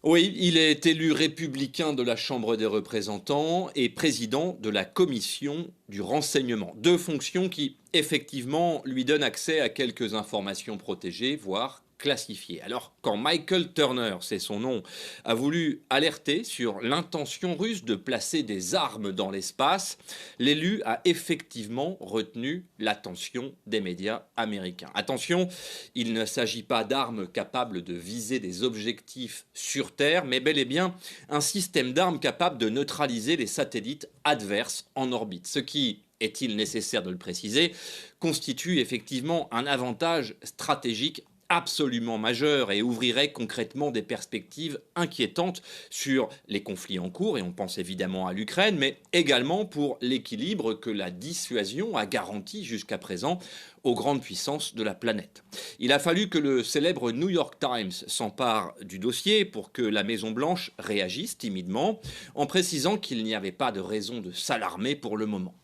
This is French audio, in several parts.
Oui, il est élu républicain de la Chambre des représentants et président de la commission du renseignement. Deux fonctions qui, effectivement, lui donnent accès à quelques informations protégées, voire classifiées. Alors, quand Michael Turner, c'est son nom, a voulu alerter sur l'intention russe de placer des armes dans l'espace, l'élu a effectivement retenu l'attention des médias américains. Attention, il ne s'agit pas d'armes capables de viser des objectifs sur Terre, mais bel et bien un système d'armes capable de neutraliser les satellites adverses en orbite. Ce qui, est-il nécessaire de le préciser, constitue effectivement un avantage stratégique absolument majeur et ouvrirait concrètement des perspectives inquiétantes sur les conflits en cours, et on pense évidemment à l'Ukraine, mais également pour l'équilibre que la dissuasion a garanti jusqu'à présent aux grandes puissances de la planète. Il a fallu que le célèbre New York Times s'empare du dossier pour que la Maison-Blanche réagisse timidement en précisant qu'il n'y avait pas de raison de s'alarmer pour le moment.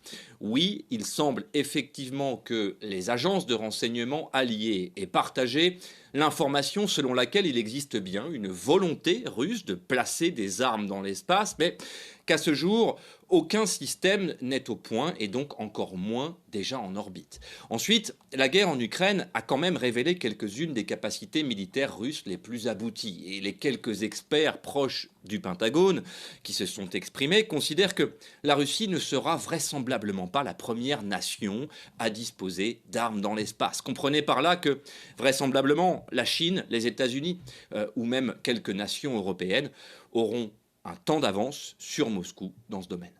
Oui, il semble effectivement que les agences de renseignement alliées aient partagé l'information selon laquelle il existe bien une volonté russe de placer des armes dans l'espace, mais qu'à ce jour, aucun système n'est au point et donc encore moins déjà en orbite. Ensuite, la guerre en Ukraine a quand même révélé quelques-unes des capacités militaires russes les plus abouties et les quelques experts proches du Pentagone qui se sont exprimés considèrent que la Russie ne sera vraisemblablement pas la première nation à disposer d'armes dans l'espace. Comprenez par là que vraisemblablement la Chine, les États-Unis ou même quelques nations européennes auront un temps d'avance sur Moscou dans ce domaine.